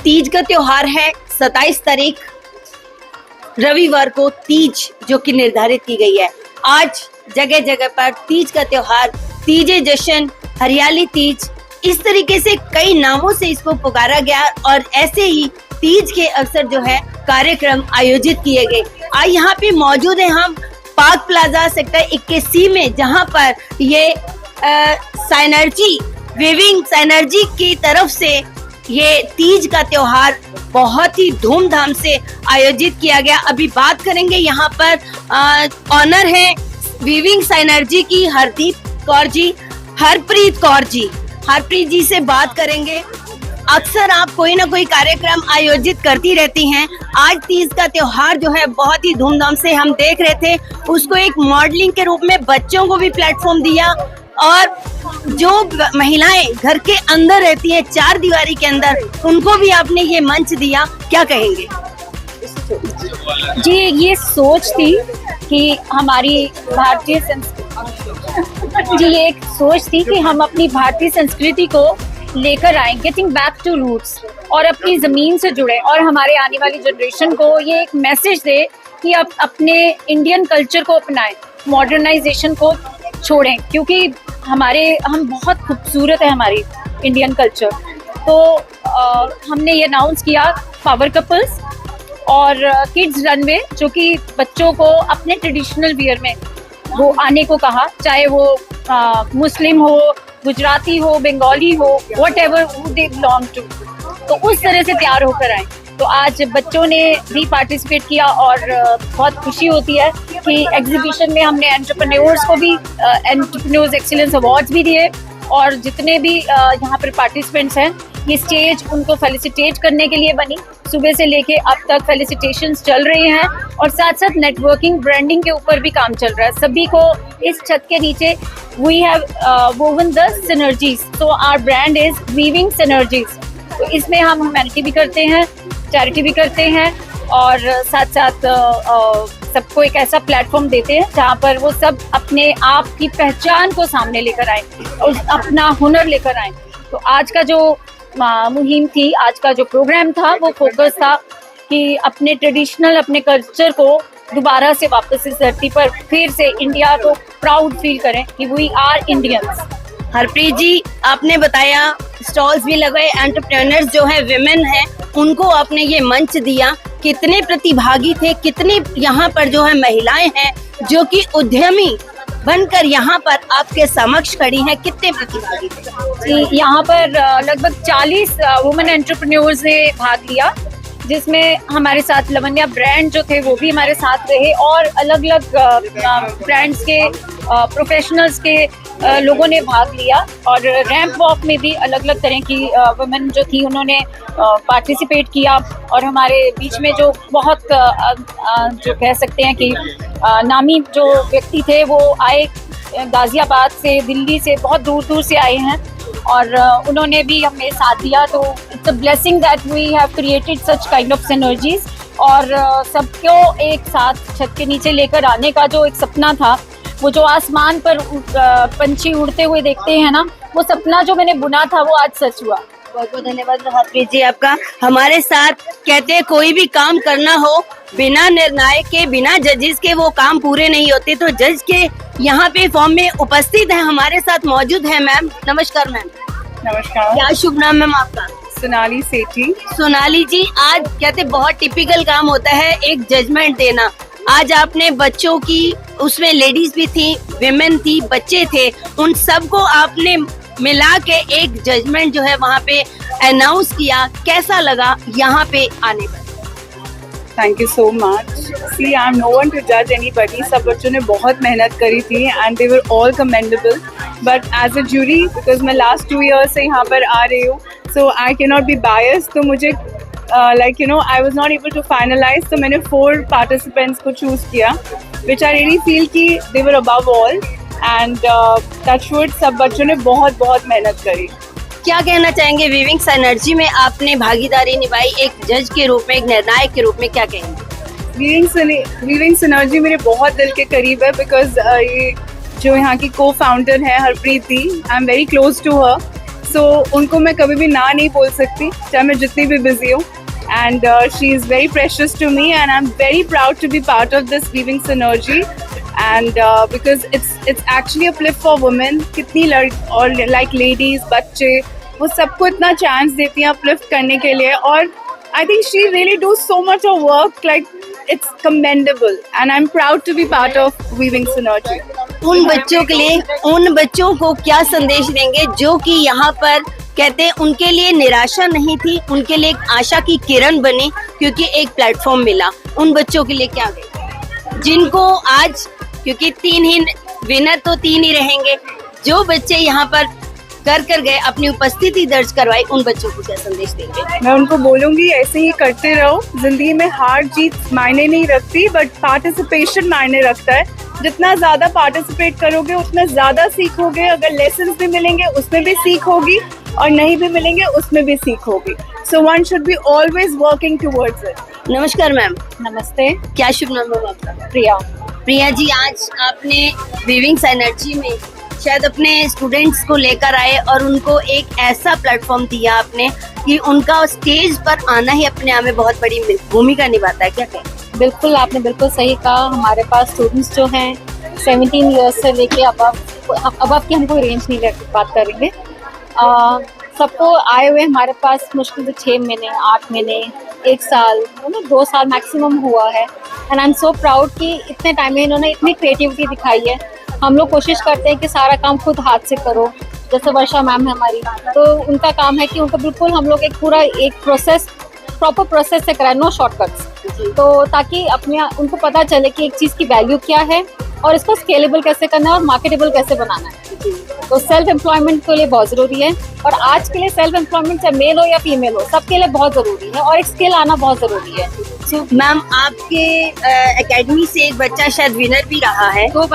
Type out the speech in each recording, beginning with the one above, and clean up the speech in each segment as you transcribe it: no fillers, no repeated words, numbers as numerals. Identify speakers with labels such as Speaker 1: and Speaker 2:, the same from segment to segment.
Speaker 1: तीज का त्योहार है 27 तारीख रविवार को तीज जो कि निर्धारित की गई है। आज जगह जगह पर तीज का त्योहार, तीजे जश्न, हरियाली तीज, इस तरीके से कई नामों से इसको पुकारा गया और ऐसे ही तीज के अवसर जो है कार्यक्रम आयोजित किए गए। आज यहाँ पे मौजूद है हम पार्क प्लाजा सेक्टर 21C में, जहाँ पर ये साइनर्जी वीविंग साइनर्जी की तरफ से ये तीज का त्योहार बहुत ही धूमधाम से आयोजित किया गया। अभी बात करेंगे, यहाँ पर ऑनर है वीविंग साइनर्जी की हरदीप कौर जी, हरप्रीत कौर जी। हरप्रीत जी से बात करेंगे। अक्सर आप कोई ना कोई कार्यक्रम आयोजित करती रहती हैं। आज तीज का त्योहार जो है बहुत ही धूमधाम से हम देख रहे थे, उसको एक मॉडलिंग के रूप में बच्चों को भी प्लेटफॉर्म दिया और जो महिलाएं घर के अंदर रहती हैं चार दीवारी के अंदर, उनको भी आपने ये मंच दिया, क्या कहेंगे?
Speaker 2: जी, ये सोच थी कि हमारी भारतीय ये एक सोच थी कि हम अपनी भारतीय संस्कृति को लेकर आए, गेटिंग बैक टू रूट्स, और अपनी जमीन से जुड़े और हमारे आने वाली जनरेशन को ये एक मैसेज दे कि आप अपने इंडियन कल्चर को अपनाएं, मॉडर्नाइजेशन को छोड़ें, क्योंकि हम बहुत खूबसूरत है हमारी इंडियन कल्चर। तो हमने ये अनाउंस किया पावर कपल्स और किड्स रनवे, जो कि बच्चों को अपने ट्रेडिशनल वियर में वो आने को कहा, चाहे वो मुस्लिम हो, गुजराती हो, बंगाली हो, व्हाटएवर दे बिलोंग टू, तो उस तरह से तैयार होकर आए। तो आज बच्चों ने भी पार्टिसिपेट किया और बहुत खुशी होती है कि एग्जीबिशन में हमने एंटरप्रेन्योर्स को भी एंटरप्रेन्योर्स एक्सीलेंस अवार्ड्स भी दिए, और जितने भी यहाँ पर पार्टिसिपेंट्स हैं, ये स्टेज उनको फेलिसिटेट करने के लिए बनी। सुबह से लेके अब तक फेलिसिटेशंस चल रहे हैं और साथ साथ नेटवर्किंग, ब्रांडिंग के ऊपर भी काम चल रहा है। सभी को इस छत के नीचे we have woven the synergies, so our brand is weaving synergies. तो इसमें हम ह्यूमैनिटी भी करते हैं, चैरिटी भी करते हैं और साथ साथ सबको एक ऐसा प्लेटफॉर्म देते हैं जहाँ पर वो सब अपने आप की पहचान को सामने लेकर आए और अपना हुनर लेकर आए। तो आज का जो मुहिम थी, आज का जो प्रोग्राम था, वो फोकस था कि अपने ट्रेडिशनल, अपने कल्चर को दोबारा से वापस इस धरती पर फिर से इंडिया को प्राउड फील करें कि वी आर इंडियंस।
Speaker 1: हरप्रीत जी, आपने बताया स्टॉल्स भी लगाए, एंटरप्रेन्योर्स जो है विमेन है, उनको आपने ये मंच दिया। कितने प्रतिभागी थे, कितनी यहाँ पर जो है महिलाएं हैं जो कि उद्यमी बनकर यहाँ पर आपके समक्ष खड़ी हैं, कितने प्रतिभागी थे?
Speaker 2: यहाँ पर लगभग 40 वुमेन एंटरप्रेन्योर्स ने भाग लिया, जिसमें हमारे साथ लवन्या ब्रांड जो थे वो भी हमारे साथ रहे और अलग अलग ब्रांड्स के प्रोफेशनल्स के लोगों ने भाग लिया। और रैंप वॉक में भी अलग अलग तरह की वुमेन जो थी उन्होंने पार्टिसिपेट किया। और हमारे बीच में जो बहुत जो कह सकते हैं कि नामी जो व्यक्ति थे वो आए, गाजियाबाद से, दिल्ली से, बहुत दूर दूर से आए हैं और उन्होंने भी हमें साथ दिया। तो it's a blessing that we have created such kind of synergies, और सबको एक साथ छत के नीचे लेकर आने का जो एक सपना था, वो जो आसमान पर पंछी उड़ते हुए देखते हैं ना, वो सपना जो मैंने बुना था वो आज सच हुआ।
Speaker 1: बहुत बहुत धन्यवाद हरप्रीत जी आपका। हमारे साथ कहते हैं कोई भी काम करना हो, बिना निर्णायक के, बिना जजेस के वो काम पूरे नहीं होते। तो जज के यहाँ पे फॉर्म में उपस्थित है, हमारे साथ मौजूद है मैम। नमस्कार मैम।
Speaker 3: नमस्कार।
Speaker 1: क्या शुभ नाम मैम आपका?
Speaker 3: सोनाली सेठी।
Speaker 1: सोनाली जी, आज कहते बहुत टिपिकल काम होता है एक जजमेंट देना। आज आपने बच्चों की, उसमें लेडीज भी थी, विमेन थी, बच्चे थे, उन सबको आपने मिला के एक जजमेंट जो है वहाँ पे अनाउंस किया। कैसा लगा यहाँ पे आने पर?
Speaker 3: Thank you so much. See, I am no one to जज एनीबॉडी। सब बच्चों ने बहुत मेहनत करी थी and they were all commendable, but as a jury, because मैं लास्ट 2 years से यहाँ पर आ रही हूँ, so I can not be bias. तो मुझे I was not able to finalize, तो मैंने 4 participants को choose किया, which I really feel कि they were above all, and touch wood सब बच्चों ने बहुत बहुत मेहनत करी।
Speaker 1: क्या कहना चाहेंगे, वीविंग सिनर्जी में आपने भागीदारी निभाई एक जज के रूप में, एक निर्णायक के रूप में, क्या कहेंगे?
Speaker 3: वीविंग सिनर्जी मेरे बहुत दिल के करीब है, बिकॉज ये जो यहाँ की को फाउंडर है Harpreet di, I am very close to her. So उनको मैं कभी भी ना नहीं बोल सकती, चाहे मैं जितनी भी बिजी हूँ. And she is very precious to me, and I'm very proud to be part of this Weaving Synergy. And because it's actually a flip for women. कितनी और like ladies, बच्चे, वो सबको इतना chance देती हैं uplift करने के लिए. और I think she really do so much of work, like it's commendable, and I'm proud to be part of Weaving Synergy.
Speaker 1: उन बच्चों के लिए, उन बच्चों को क्या संदेश देंगे जो कि यहाँ पर कहते हैं उनके लिए निराशा नहीं थी, उनके लिए एक आशा की किरण बनी क्योंकि एक प्लेटफॉर्म मिला. उन बच्चों के लिए क्या कहें जिनको आज, क्योंकि 3 ही विनर तो 3 ही रहेंगे, जो बच्चे यहाँ पर कर गए अपनी उपस्थिति दर्ज करवाई, उन बच्चों को क्या संदेश देंगे?
Speaker 3: मैं उनको बोलूंगी ऐसे ही करते रहो. जिंदगी में हार जीत मायने नहीं रखती, बट पार्टिसिपेशन मायने रखता है. जितना ज्यादा पार्टिसिपेट करोगे उतना ज्यादा सीखोगे. अगर लेसन्स भी मिलेंगे उसमें भी सीख होगी, और नहीं भी मिलेंगे उसमें भी सीख होगी. So one should be always working towards it.
Speaker 1: नमस्कार मैम.
Speaker 2: नमस्ते.
Speaker 1: क्या शुभ नाम है आपका?
Speaker 2: प्रिया.
Speaker 1: प्रिया जी, आज आपने वीविंग सिनर्जी में शायद अपने स्टूडेंट्स को लेकर आए और उनको एक ऐसा प्लेटफॉर्म दिया आपने कि उनका स्टेज पर आना ही अपने आप में बहुत बड़ी भूमिका निभाता है. क्या कहें?
Speaker 2: बिल्कुल, आपने बिल्कुल सही कहा. हमारे पास स्टूडेंट्स जो हैं 17 ईयर्स से लेके अब की हम कोई रेंज नहीं लेकर बात करेंगे. सबको आए हुए हमारे पास मुश्किल से 6 महीने, 8 महीने, 1 साल, 2 साल मैक्सिमम हुआ है. And I am so proud कि इतने टाइम में इन्होंने इतनी क्रिएटिविटी दिखाई है. हम लोग कोशिश करते हैं कि सारा काम खुद हाथ से करो. जैसे वर्षा मैम है हमारी, तो उनका काम है कि उनको बिल्कुल हम लोग एक प्रोसेस, प्रॉपर प्रोसेस से कराए, नो शॉर्टकट्स. तो ताकि उनको पता चले कि एक चीज़ की वैल्यू क्या है और इसको स्केलेबल कैसे करना है और मार्केटेबल कैसे बनाना है. तो सेल्फ एम्प्लॉयमेंट के लिए बहुत ज़रूरी है, और आज के लिए सेल्फ एम्प्लॉयमेंट चाहे मेल हो या फीमेल हो, सबके लिए बहुत ज़रूरी है, और एक स्किल आना बहुत ज़रूरी है.
Speaker 1: मैम, आपके एकेडमी से एक बच्चा शायद विनर भी रहा है. 2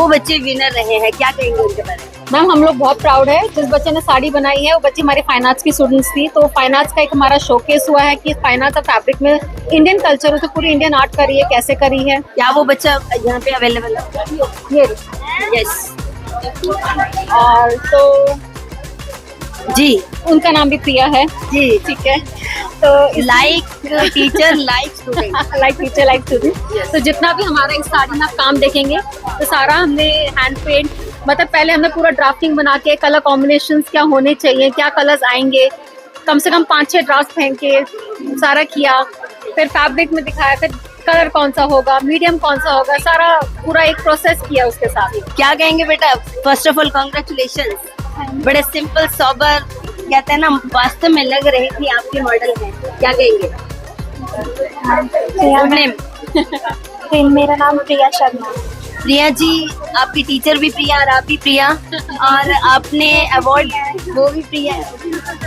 Speaker 1: बच्चे विनर रहे हैं, क्या कहेंगे उनके बारे में?
Speaker 2: मैम, हम लोग बहुत प्राउड है. जिस बच्चे ने साड़ी बनाई है वो बच्ची हमारी फाइन आर्ट्स की स्टूडेंट्स थी. तो फाइन आर्ट्स का एक हमारा शोकेस हुआ है कि फाइन आर्ट्स और फैब्रिक में इंडियन कल्चर, तो पूरी इंडियन आर्ट करी है, कैसे करी है.
Speaker 1: क्या वो बच्चा यहाँ पे अवेलेबल है?
Speaker 2: ये
Speaker 1: यस.
Speaker 2: और तो
Speaker 1: जी,
Speaker 2: उनका नाम भी प्रिया है.
Speaker 1: जी,
Speaker 2: ठीक है. तो
Speaker 1: like teacher like student.
Speaker 2: Like teacher like student. तो जितना भी हमारा इस साड़ी में आप काम देखेंगे तो सारा हमने हैंड पेंट, मतलब पहले हमने पूरा ड्राफ्टिंग बना के कलर कॉम्बिनेशंस क्या होने चाहिए, क्या कलर्स आएंगे, कम से कम 5-6 ड्राफ्ट पहन के सारा किया. फिर फैब्रिक में दिखाया, फिर कलर कौन सा होगा, मीडियम कौन सा होगा, सारा पूरा एक प्रोसेस किया उसके साथ.
Speaker 1: क्या कहेंगे बेटा? First of all congratulation. बड़े सिंपल सोबर, कहते हैं ना, वास्तव में लग रही थी आपके मॉडल में. क्या कहेंगे?
Speaker 2: मेरा नाम प्रिया शर्मा.
Speaker 1: प्रिया जी, आपकी टीचर भी प्रिया और आप भी प्रिया, और आपने अवार्ड वो भी प्रिया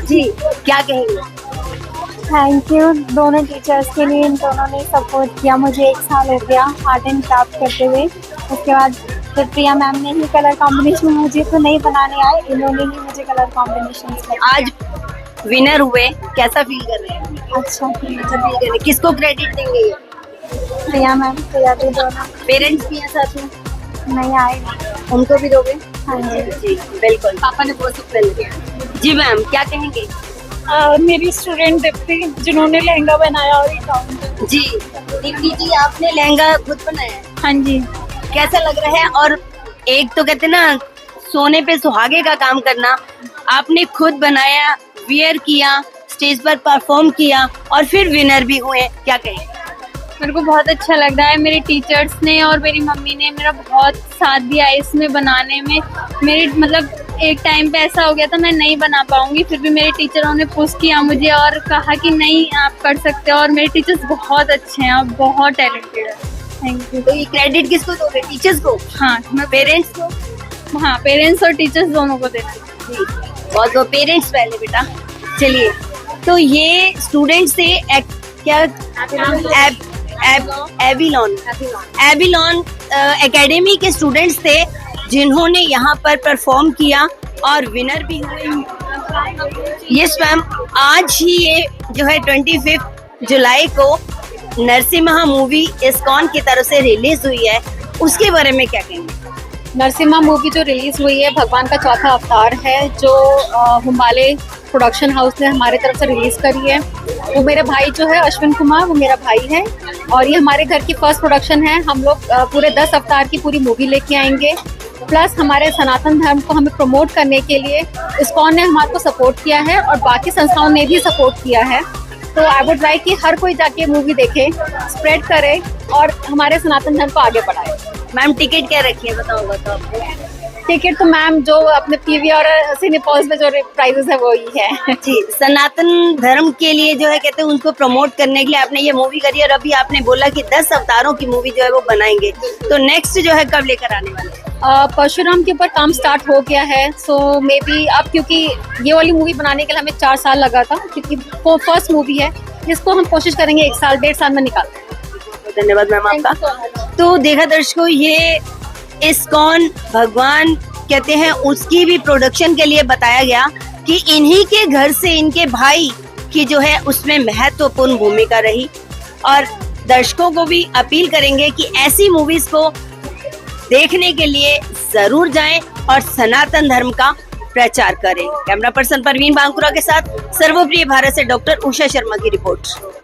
Speaker 1: जी. क्या कहेंगे?
Speaker 4: थैंक यू दोनों टीचर्स के लिए. इन दोनों ने सपोर्ट किया मुझे 1 साल हो गया आर्ट एंड क्राफ्ट करते हुए. उसके बाद फिर प्रिया मैम ने ही कलर कॉम्बिनेशन, मुझे तो नहीं बनाने आए, इन्होंने ही मुझे कलर कॉम्बिनेशन.
Speaker 1: आज विनर हुए, कैसा फील कर रहे हैं?
Speaker 4: अच्छा
Speaker 1: फील कर रहे हैं. किसको क्रेडिट देंगे ये?
Speaker 4: प्रिया मैम, प्रिया दी दोनों.
Speaker 1: पेरेंट्स भी हैं साथ में?
Speaker 4: नहीं आए.
Speaker 1: उनको भी दोगे?
Speaker 4: हाँ जी.
Speaker 1: जी बिल्कुल. पापा ने बहुत सब कर लिया. जी मैम, क्या कहेंगे?
Speaker 2: मेरी स्टूडेंट दीप्ति, जिन्होंने लहंगा बनाया और गाउन.
Speaker 1: जी दीप्ति जी, आपने लहंगा खुद बनाया?
Speaker 2: हाँ जी.
Speaker 1: कैसा लग रहा है? और एक तो कहते ना, सोने पे सुहागे का काम करना, आपने खुद बनाया, वियर किया, स्टेज पर परफॉर्म किया और फिर विनर भी हुए. क्या कहें?
Speaker 5: मेरे को बहुत अच्छा लग रहा है. मेरे टीचर्स ने और मेरी मम्मी ने मेरा बहुत साथ दिया इसमें बनाने में. मेरे मतलब एक टाइम पे ऐसा हो गया था मैं नहीं बना पाऊंगी, फिर भी मेरे टीचरों ने पुश किया मुझे और कहा कि नहीं आप कर सकते हो. और मेरे टीचर्स बहुत अच्छे हैं और बहुत टैलेंटेड है. Thank you.
Speaker 1: तो ये क्रेडिट किसको दोगे? टीचर्स को?
Speaker 5: हाँ, मैं
Speaker 1: पेरेंट्स को?
Speaker 5: हाँ, पेरेंट्स और टीचर्स दोनों को देना.
Speaker 1: बहुत बहुत पेरेंट्स पहले बेटा. चलिए, तो ये स्टूडेंट्स थे क्या? एबिलॉन एकेडमी के स्टूडेंट्स थे जिन्होंने यहाँ पर परफॉर्म किया और विनर भी हुए. यस मैम, आज ही ये जो है 25 जुलाई को नरसिम्हा मूवी इस्कॉन की तरफ से रिलीज हुई है, उसके बारे में क्या कहेंगे?
Speaker 6: नरसिम्हा मूवी जो रिलीज हुई है भगवान का चौथा अवतार है, जो हिमालय प्रोडक्शन हाउस ने हमारे तरफ से रिलीज करी है। वो मेरे भाई जो है अश्विन कुमार, वो मेरा भाई है और ये हमारे घर की फर्स्ट प्रोडक्शन है। हम लोग पूरे 10 अवतार की पूरी मूवी लेके आएंगे। प्लस हमारे सनातन धर्म को हमें प्रमोट करने के लिए इस्कॉन ने हमारे को सपोर्ट किया है और बाकी संस्थाओं ने भी सपोर्ट किया है। तो आई वुड लाइक कि हर कोई जाके मूवी देखे, स्प्रेड करे और हमारे सनातन धर्म को आगे बढ़ाए।
Speaker 1: मैम टिकट क्या रखी है बताऊंगा तो आपको?
Speaker 6: टिकट तो मैम जो अपने पीवी और सिनेपॉज में जो प्राइजेस है वो ही है।
Speaker 1: जी, सनातन धर्म के लिए जो है कहते हैं उनको प्रमोट करने के लिए आपने ये मूवी करी और अभी आपने बोला कि 10 अवतारों की मूवी जो है वो बनाएंगे, तो नेक्स्ट जो है कब लेकर आने वाले हैं?
Speaker 6: परशुराम के ऊपर काम स्टार्ट हो गया है, सो मे बी अब क्योंकि ये वाली मूवी बनाने के लिए हमें 4 साल लगा था, क्योंकि वो फर्स्ट मूवी है, इसको हम कोशिश करेंगे 1 साल 1.5 साल में निकाल।
Speaker 1: धन्यवाद मैम आपका। तो देखा दर्शकों, ये इस्कॉन भगवान कहते हैं उसकी भी प्रोडक्शन के लिए बताया गया कि इन्हीं के घर से इनके भाई की जो है उसमें महत्वपूर्ण भूमिका रही। और दर्शकों को भी अपील करेंगे कि ऐसी मूवीज को देखने के लिए जरूर जाएं और सनातन धर्म का प्रचार करें। कैमरा पर्सन परवीन बांकुरा के साथ सर्वप्रिय भारत से डॉक्टर उषा शर्मा की रिपोर्ट।